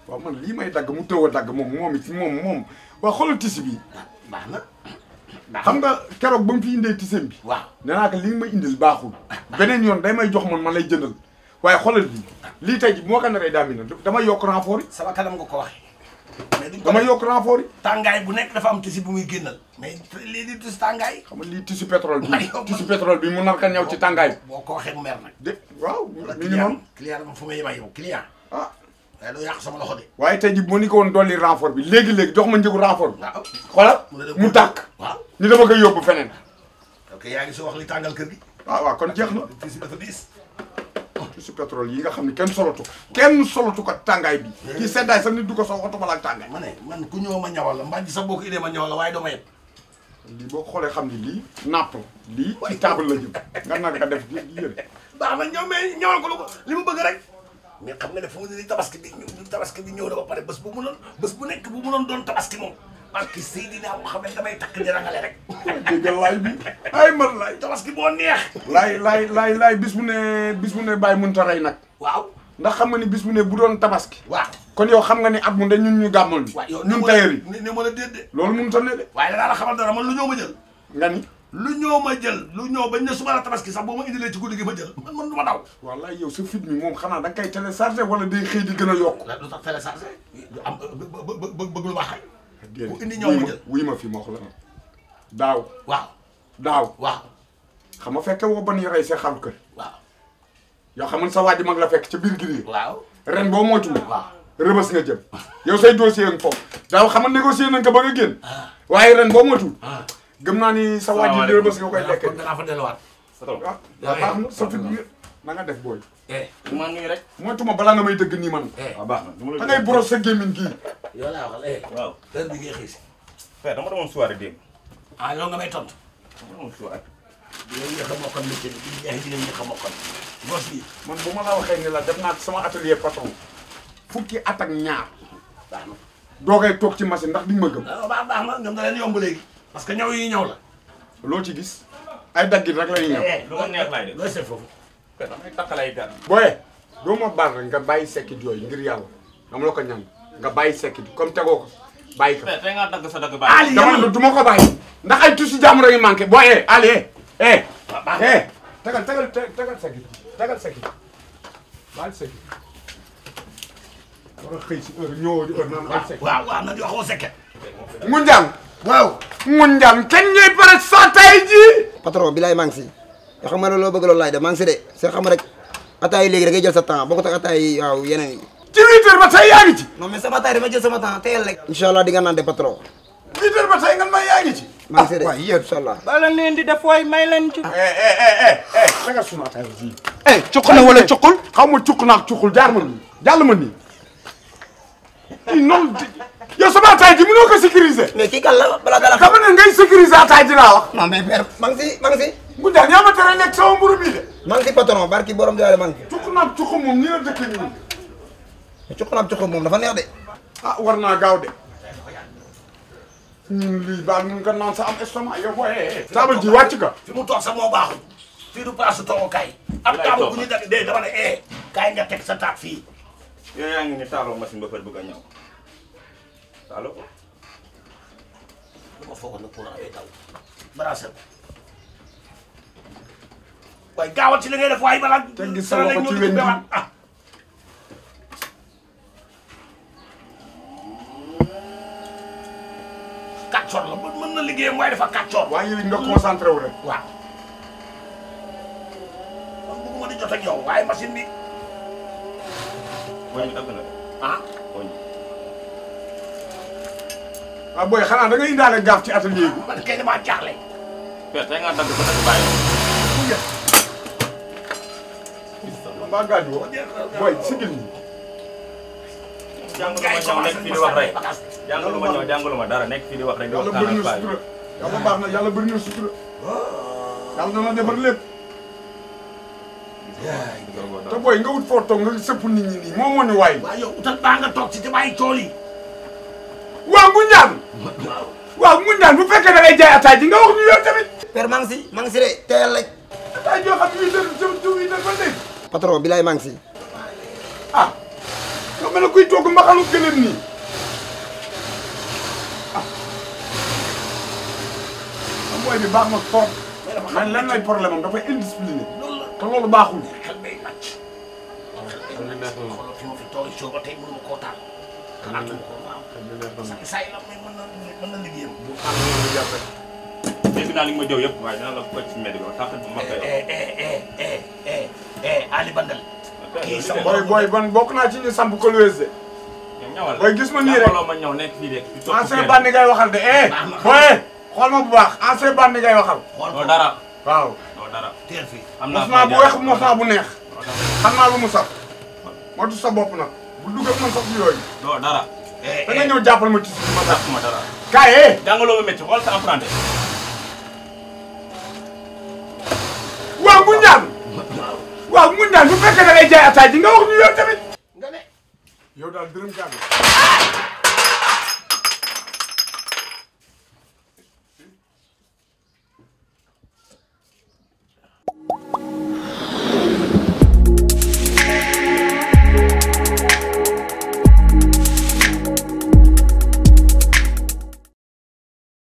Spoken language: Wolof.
waaw man lii may dagg mu tëw a dagg moom waaw xoolal tisi bi baax na xam nga keroog ba mu fi indee tisem bi waaw nee naa ko li nga ma indil baaxul beneen yoon day may jox man lay jëndal waaye xoolal bi lii tey ji moo ko naree daa mi na dama yokk renfort yi sama kanam nga ko waxee mais duñ ko dama yokk renfort yi tàngaay bu nekk dafa am tisi bu muy génnal mais lii di tisi tàngaay xam nga lii tisi pétrole bi mu nar ka ñëw ci tàngaay boo ko waxee mu mer nag de waaw mi ngi noonu client dama fu may yema yow client ah waaye doo yàq sama loxo de waaye tey ji moo ni ko woon dolli renfort bi léegi jox ma njëgu renfort bi waaw xoolal mu tàkk waaw ni dama koy yóbbu feneen ok yaa ngi soo wax li tàngal kër gi waaw kon jeex na tisi dafa diis tisi pétrole yi nga xam ne kenn solatu ko tàngaay bi kii seddaay sax nit du ko sox waxtuma la ak tàngaay ma ne man ku ñëw ma ñawal la mbaa sax boo ko indee ma ñawal la waaye doo ma yeb lii boo xoolee xam ni lii napp lii ci table la jëm nga nag nga def yëre baax na ñëw mais ñawal ko li mu bëgg rek mais xam nga ne fu mu ne tabaski bi ñëw na ba pare bés bu nekk bu mënoon doon tabaski moom parce que Seydina Muhammad damay takk di rangale rek déggal laay bi ay man laay tabaski boo neex laay bis bu ne bàyyi mënut a rey nag waaw ndax xam nga ni bis bu ne bu doon tabaski waaw kon yow xam nga ni at mu ne ñun ñu gàmmal bi ñun tailleur yi ne mën a déet de loolu mënut a ne de waaye danaa la xamal dara man lu ñëw ma jël nga ni lu ñëw bañ ne suba la tabaski sax boo ma indilee ci guddi gi ma jël man du ma daw wallaay yow sa fit mi moom xanaa da nga koy téléchargé wala day xëy di gën a yokk lu tax téléchargé am bëgg lu baax bu indi ñëw ma jël wuy ma fi ma wax la daaw waaw xam nga fekke woo ban rey see xaru kër waaw yow xam nga sa waa ji mag la fekk ca biir gi waaw ren boo moytuwul waaw rëbës nga jëm yow say dossier nga foofu daaw xam nga négocier nañ ko ba nga génn waaye ren boo moytuwul gëm naa ni sa waa ji rëbës nga koy lekkee kon danaa fa delluwaat waaw baax na sa fit bi na nga def booy man nii rek moytuma balaa nga may dëgg nii man waaw baax na da ngay brosse sa gémmiñ gii yow laa waxal waaw heure bi ngay xëy si père dama demoon soirée démb loolu nga may tontu dama demoon soirée dinañ ñëx a mokkal métier bi dinañ ñëx a mokkal gos bi man bu ma la waxee ni la def naa sama atelier patron fukki at ak ñaar baax na doo koy toog ci machine ndax diñ ma gëm baax na ñoom da leen yomb léegi parce que ñaw yi ñëw la loo ci gis ay daggit rek la ñuy ñëw lu ma neex laay def looy seet foofu père damay takkalay gan booye doo ma baal rek nga bàyyi sekkit yooyu ngir yàlla dama la ko ñaan nga bàyyi sekkit comme tegoo ko bàyyi ko père tey nga dagg sa dagg bàyyi dama du ma ko bàyyi ndax ay tusi jàmbur yi manqué booye Ali tegal sekkit bàyyi sekkit war a xëy si heure ñëwoo di heure naan ay sekkit waaw na di waxoo sekket Ngunjaan waaw Ngunjaan kañ ngay pare sa tay ji patron bi laay maa ngi si yoo xam nga ne loo bëgg loolu laay def maa ngi si de soo xam rek ataay yi léegi da ngay jël sa temps boo ko tax ataay yi waaw yeneen yi ci 8 heures ba tey yaa ngi ci non mais sama ataay dama jël sama temps teel rek incha allah di nga naan de patron 8 heures ba tey nga may yaa ngi ci maa ngi si de waay yéen incha allah ba leen leen di def waay may leen ci. da nga sunu ataay ji cuq na wala cuqul. xaw ma cuq naak cuqul jaar ma nii jàll ma nii i noonu yow sama ataay ji mënoo ko sécuriser mais kii kan la balaa dara dama ne ngay sécuriser ataay ji laa wax non mais père maa ngi si maa ngi si Ngunjaan yaa ma tere lekk sama mburu bii de maa ngi si patron barki borom jaare maa ngi si cuq naak cuq moom nii la dëkk nii mais cuq naak cuq moom dafa neex de ah war naa gaaw de ñun lii baal mun nga naan sa am estomac yow booy taabal ji wàcc ka fi mu toog sax moo baaxul fii du place toogukaay am taabal bu ñu def dee dama ne kaay nga teg sa taat fii yow yaa ngi ni taaloo machine ba pare bëgg a ñëw taaloo ko dama foogoon na courant day taw branché ko waaye gaawal ci li ngay def waaye balaa teggi sa loxo ci weñ gi kàccoor la mën na liggéeyam waaye dafa kàccoor waaye yow nga concentré wu rek waaw man bëgguma di jot ak yow waaye machine bi wañ dagg na ah wañ ah booy xanaa da nga indaale gaaf ci atelier bi man kay damaa jaaxle père tey nga dagg sa dagg bàyyi mbaa gaañu woo booy sigil ñi jàngalu ma ñëw nekk fii di wax rek jàngalu ma ñëw jàngalu ma dara nekk fii di wax rek di wax yàlla bëri na sutura yàlla baax na yàlla bëri na sutura yàlla dana defar lépp te booy nga wut foo toog nga sëpp nit ñi nii moo ñu waay waaw yow utal baa nga toog ci te bàyyi tool yi waaw Ngunjaan waaw Ngunjaan bu fekkee da ngay jaay ataay ji nga wax ñu yow tamit père maa ngi si de teel rek ataay joo xam 8 heures ba léegi patron bi laay maa ngi si ah nga mel ne kuy togg mbaxalu gëlëm nii ah booy bi baax na trop man lan lay problème am dafay indiscipliné te loolu baaxul xel bay màcc xoolal fi ma fi toog soo ba tey mënuma koo taal xalaatuma ko waaw saa yi la mais mën na liggéeyam dégg naa li nga ma jëw yëpp waaye dina la ko ci mbedd bi tax bu ma koy Ali Bandal kii sa booy ban bokk naa ci ñu samp ko luwees de ñawal booy gis ma nii rek ma ñëw nekk fii rek ancien bandi ngay waxal de booy xool ma bu baax ancien bandi ngay waxal doo dara waaw doo dara teel fii mos naa bu weex mos naa bu neex xam naa lu mu saf moo tu sa bopp nag bu dugg ak man sax yooyu doo dara da nga ñëw jàppal ma ci suuf ma sax ma dara kaay jàngaloo ma métti xool sa apprenti waaw mu ñaan waaw mu ñaan bu fekkee da ngay jaay ataay ji nga wax ñu yow tamit nga ne yow daal dërëm gàddu